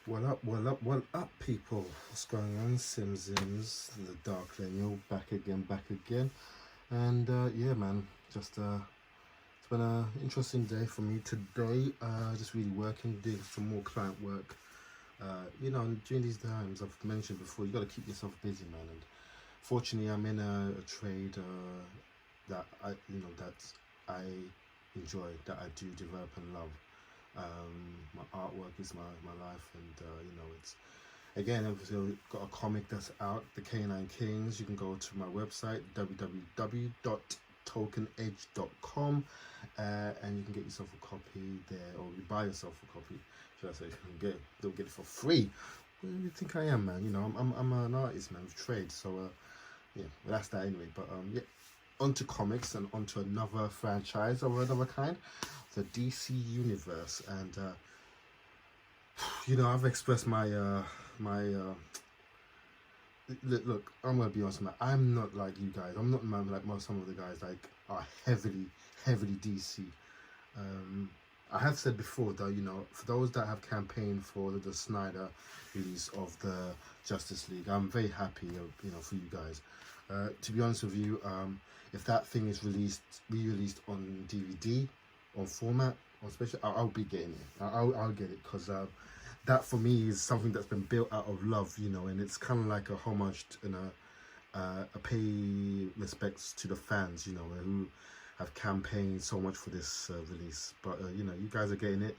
What up, people? What's going on? Sims, the Dark Lineal, back again. And yeah, man, it's been an interesting day for me today. Just really working, doing some more client work. During these times, I've mentioned before, you got to keep yourself busy, man. And fortunately, I'm in a trade that I enjoy, that I do develop and love. My artwork is my life, and it's again, I've got a comic that's out, The Canine Kings. You can go to my website www.tokenedge.com, and you can get yourself a copy there, or you buy yourself a copy, should I say. Don't get it for free. What do you think I am, man? I'm an artist, man, with trade. So yeah, well, that's that anyway. But yeah, onto comics and onto another franchise of another kind, the DC Universe. And I've expressed my look. I'm gonna be honest, man. I'm not like you guys. I'm not, man, like most some of the guys like are heavily DC. I have said before, though, for those that have campaigned for the Snyder release of the Justice League, I'm very happy, for you guys. To be honest with you, if that thing is re-released on DVD, on format, on special, I'll be getting it. I'll get it, because that for me is something that's been built out of love, and it's kind of like a homage and a pay respects to the fans, who have campaigned so much for this release. But you guys are getting it,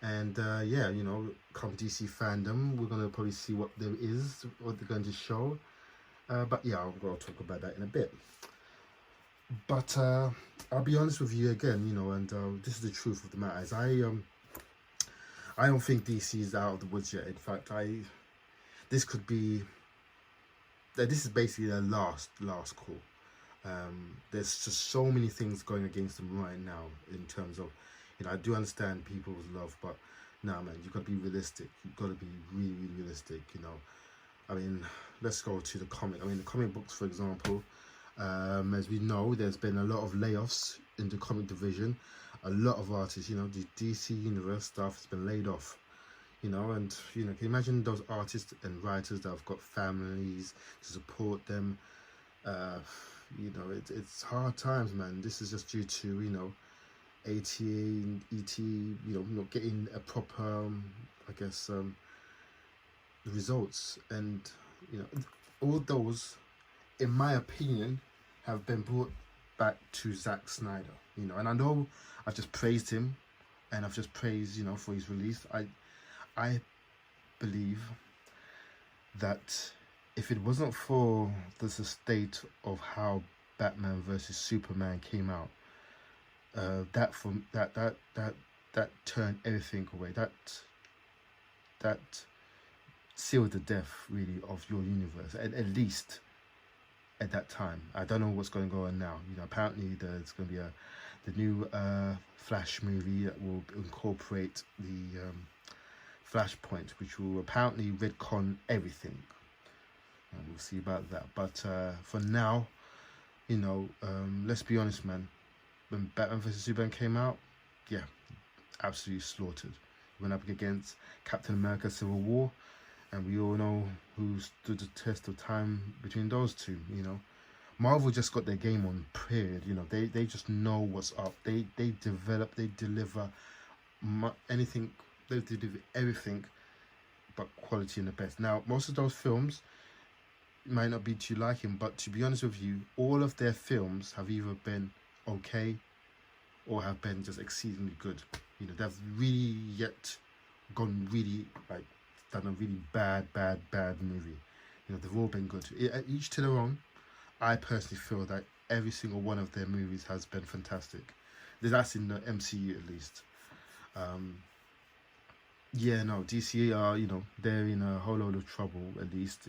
and yeah, come DC Fandome, we're gonna probably see what there is, what they're going to show. But yeah, I'll talk about that in a bit. But I'll be honest with you again, and this is the truth of the matter. Is I don't think DC is out of the woods yet. In fact, this could be this is basically their last call. There's just so many things going against them right now in terms of, I do understand people's love, but nah, man, you got to be realistic. You got to be really realistic. I mean, let's go to the comic. I mean, the comic books, for example. As we know, there's been a lot of layoffs in the comic division. A lot of artists, the DCuniverse stuff has been laid off. And can you imagine those artists and writers that have got families to support them? It's hard times, man. This is just due to ATA and ET, not getting a proper, results, and all those, in my opinion, have been brought back to Zack Snyder. And I know I've just praised him, and I've just praised for his release. I believe that if it wasn't for the state of how Batman versus Superman came out, that turned everything away. That sealed the death, really, of your universe, at least at that time. I don't know what's going to go on now. Apparently there's going to be the new Flash movie that will incorporate the Flashpoint, which will apparently retcon everything. And we'll see about that. But for now, let's be honest, man. When Batman vs Superman came out, yeah, absolutely slaughtered. Went up against Captain America: Civil War, and we all know who stood the test of time between those two. Marvel just got their game on, period. They just know what's up. They develop, they deliver anything. They deliver everything but quality and the best. Now, most of those films might not be to your liking, but to be honest with you, all of their films have either been okay or have been just exceedingly good. They've really yet gone really, like, done a really bad movie. They've all been good. Each to their own. I personally feel that every single one of their movies has been fantastic. That's in the MCU at least. Yeah, no, DC are, they're in a whole load of trouble, at least,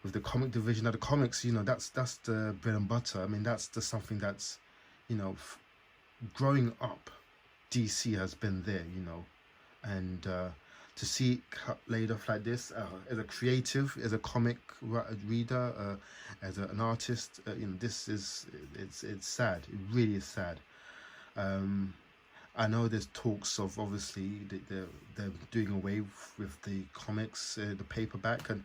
with the comic division. Now, the comics, that's the bread and butter. I mean, that's the something that's, growing up, DC has been there, and to see it cut laid off like this, as a creative, as a comic reader, as an artist, this is, it's sad. It really is sad. I know there's talks of obviously they're doing away with the comics, the paperback, and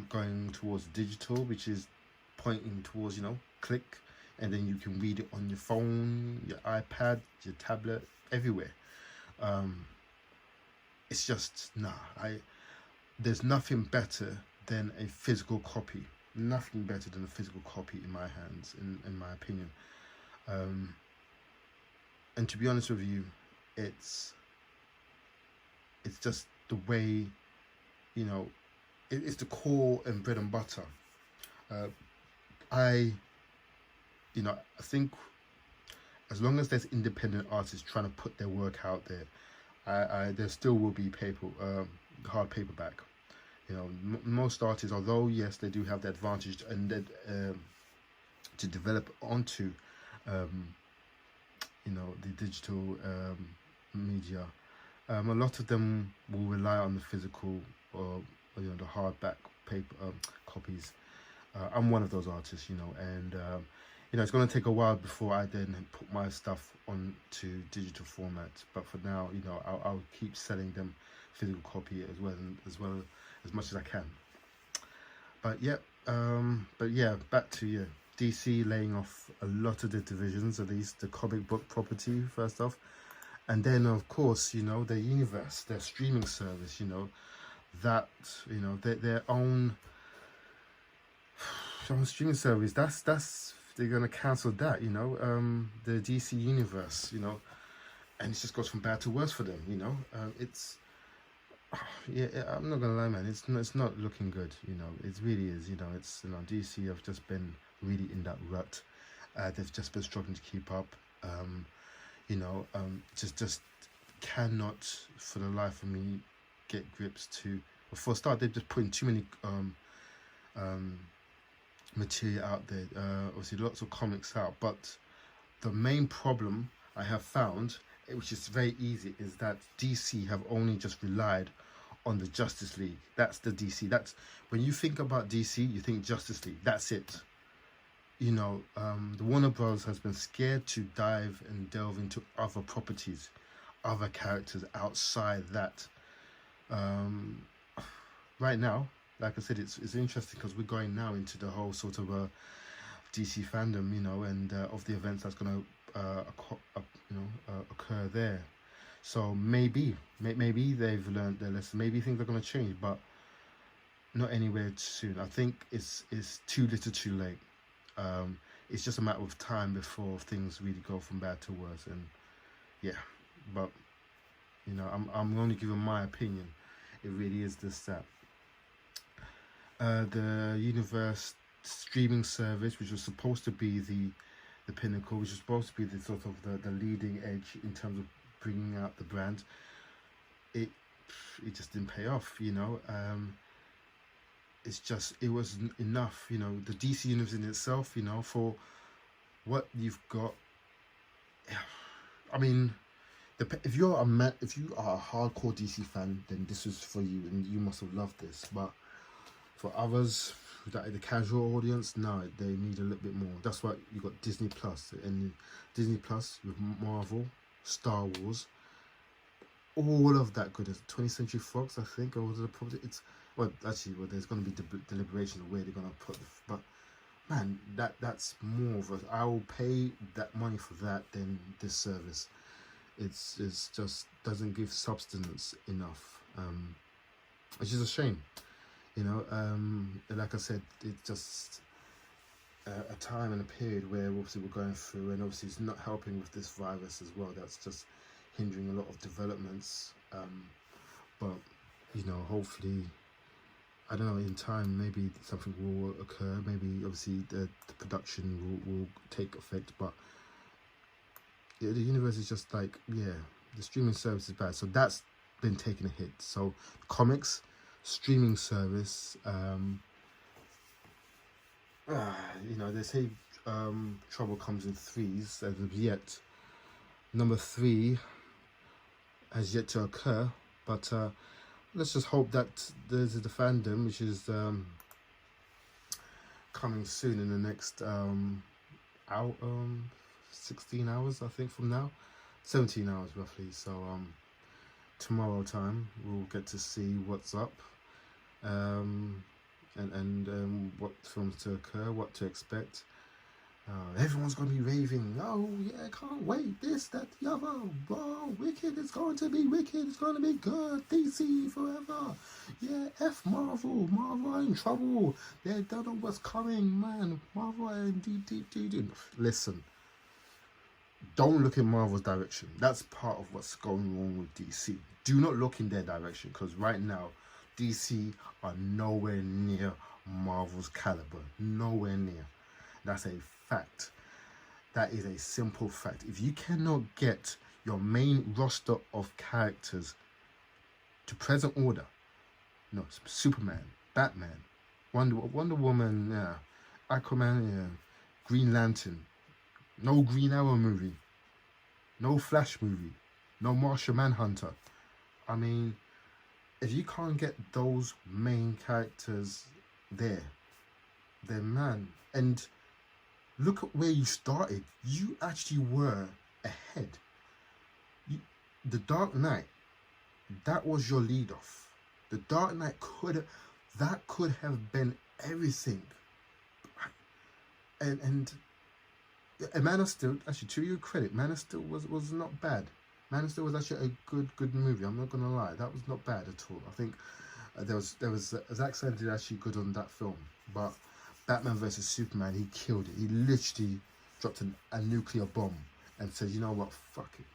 going towards digital, which is pointing towards, you know, click, and then you can read it on your phone, your iPad, your tablet, everywhere. Um, it's just nah. There's nothing better than a physical copy. Nothing better than a physical copy in my hands, in my opinion. Um, and to be honest with you, it's it's just the way, you know, it's the core and bread and butter. Uh, I I think as long as there's independent artists trying to put their work out there, there still will be hard paperback. You know, most artists, although yes, they do have the advantage and that to develop onto, um, the digital media. A lot of them will rely on the physical or the hardback paper copies. I'm one of those artists, and it's going to take a while before I then put my stuff onto digital format. But for now, I'll keep selling them physical copy as well as much as I can. But yeah, back to you. DC laying off a lot of the divisions, at least the comic book property first off, and then of course their universe, their streaming service, that their own streaming service. That's they're gonna cancel that. The DC universe. And it just goes from bad to worse for them. It's yeah, I'm not gonna lie, man. It's not looking good. It really is. It's DC have just been really in that rut. They've just been struggling to keep up. Just cannot for the life of me get grips to. For a start, they've just putting too many material out there. Obviously, lots of comics out, but the main problem I have found, which is very easy, is that DC have only just relied on the Justice League. That's the DC. That's when you think about DC, you think Justice League. That's it. The Warner Bros. Has been scared to dive and delve into other properties, other characters outside that. Right now, like I said, it's interesting because we're going now into the whole sort of DC fandom, and of the events that's going to occur there. So maybe they've learned their lesson. Maybe things are going to change, but not anywhere soon. I think it's too little, too late. It's just a matter of time before things really go from bad to worse. And yeah, but I'm only giving my opinion. It really is this that. The universe streaming service, which was supposed to be the pinnacle, which was supposed to be the sort of the leading edge in terms of bringing out the brand, it just didn't pay off. It wasn't enough. The DC universe in itself, for what you've got. I mean, if you are a hardcore DC fan, then this is for you, and you must have loved this. But for others, the casual audience, no, they need a little bit more. That's why you got Disney Plus, and Disney Plus with Marvel, Star Wars, all of that goodness. 20th Century Fox, I think, or the probably it's there's going to be deliberation of where they're going to put. But man, that's more of a. I will pay that money for that than this service. It's just doesn't give substance enough. Which is a shame. Like I said, it's just a time and a period where obviously we're going through, and obviously it's not helping with this virus as well. That's just hindering a lot of developments. But hopefully, I don't know, in time maybe something will occur. Maybe obviously the production will take effect. But the universe is just like, yeah, the streaming service is bad. So that's been taking a hit. So comics, streaming service, they say trouble comes in threes. As of yet, number 3 has yet to occur, but let's just hope that there's the fandom, which is coming soon in the next 16 hours, I think, from now. 17 hours roughly. So tomorrow time we'll get to see what's up, um, and what films to occur, what to expect. Everyone's gonna be raving. Oh yeah, can't wait. This, that, the other. Whoa, Wicked is going to be wicked. It's going to be good. DC forever. Yeah, F Marvel. Marvel are in trouble. They don't know what's coming, man. Marvel are in deep. Listen, don't look in Marvel's direction. That's part of what's going wrong with DC. Do not look in their direction, because right now, DC are nowhere near Marvel's caliber. Nowhere near. That's a fact. That is a simple fact. If you cannot get your main roster of characters to present order, no, Superman, Batman, Wonder Woman, yeah, Aquaman, yeah, Green Lantern, no Green Arrow movie, no Flash movie, no Martian Manhunter. I mean, if you can't get those main characters there, then man, and look at where you started. You actually were ahead. The Dark Knight, that was your lead off. The Dark Knight could have been everything. And Man of Steel, actually, to your credit, Man of Steel was not bad. Man of Steel was actually a good movie. I'm not gonna lie, that was not bad at all. I think there was Zack Snyder did actually good on that film, but Batman versus Superman, he killed it. He literally dropped a nuclear bomb and said, you know what, fuck it.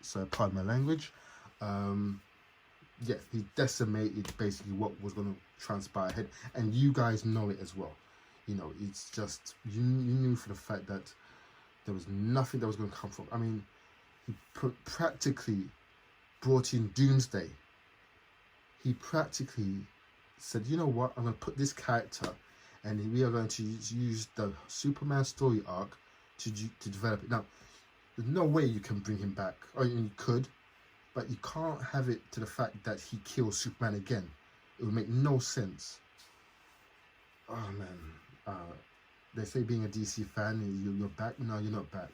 So pardon my language. Yeah, he decimated basically what was going to transpire ahead, and you guys know it as well. You know, it's just you knew for the fact that there was nothing that was going to come from. I mean, he practically brought in Doomsday. He practically said, you know what, I'm going to put this character, and we are going to use the Superman story arc to develop it. Now, there's no way you can bring him back. Or you could, but you can't have it to the fact that he kills Superman again. It would make no sense. Oh man, they say being a DC fan, you're back. No, you're not back.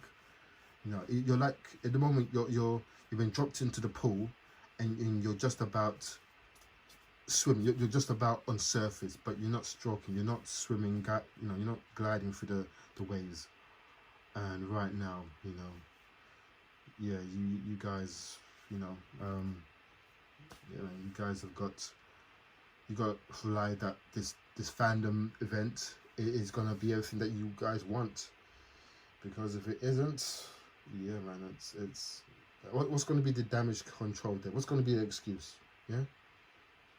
You know, you're like at the moment you've been dropped into the pool, and you're just about swimming. You're just about on surface, but you're not stroking. You're not swimming. You know, you're not gliding through the waves. And right now, you know, yeah, you guys, you know, you guys have got to rely that this fandom event is gonna be everything that you guys want, because if it isn't, yeah, man, it's what's going to be the damage control there? What's going to be the excuse? Yeah.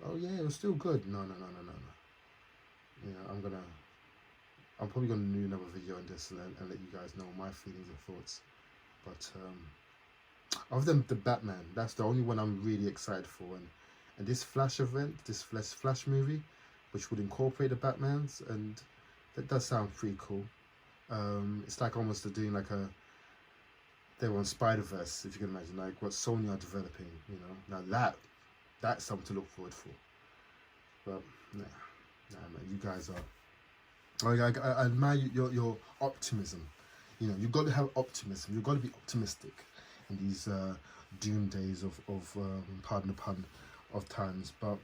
Oh yeah, it was still good. No. Yeah, I'm probably gonna do another video on this and let you guys know my feelings and thoughts. But other than the Batman, that's the only one I'm really excited for. And this Flash event, this Flash movie, which would incorporate the Batmans, and that does sound pretty cool. It's like almost they're doing like they were on Spider-Verse, if you can imagine, like what Sony are developing. You know, now that's something to look forward for. But nah, man, you guys are. I admire your optimism. You know, you've got to have optimism. You've got to be optimistic in these doom days of pardon the pun, of times. But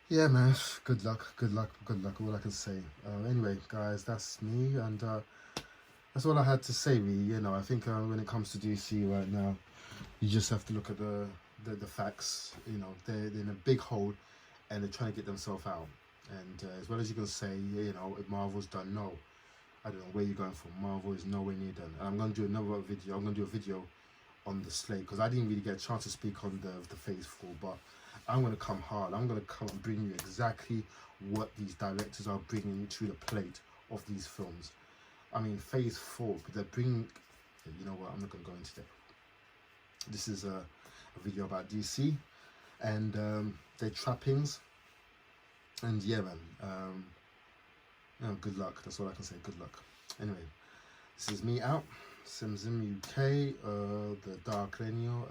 yeah, man, good luck. All I can say. Anyway, guys, that's me, and that's all I had to say. Really, you know, I think when it comes to DC right now, you just have to look at the facts. You know, they're in a big hole, and they're trying to get themselves out. And as well as you can say, you know, if Marvel's done, no. I don't know where you're going from. Marvel is nowhere near done. And I'm going to do another video. I'm going to do a video on the slate, because I didn't really get a chance to speak on the Phase 4. But I'm going to come hard. I'm going to come and bring you exactly what these directors are bringing to the plate of these films. I mean, Phase 4, they're bringing... You know what? I'm not going to go into that. This is a video about DC and their trappings. And yeah, man, you know, good luck. That's all I can say. Good luck. Anyway, this is me out. Simzim UK, the Dark Lineal.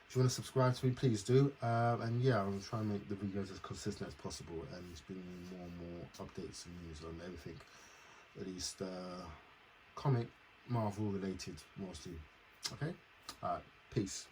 If you want to subscribe to me, please do. And yeah, I'm trying to make the videos as consistent as possible and just bring you more and more updates and news on everything. At least comic, Marvel related, mostly. Okay, all right, peace.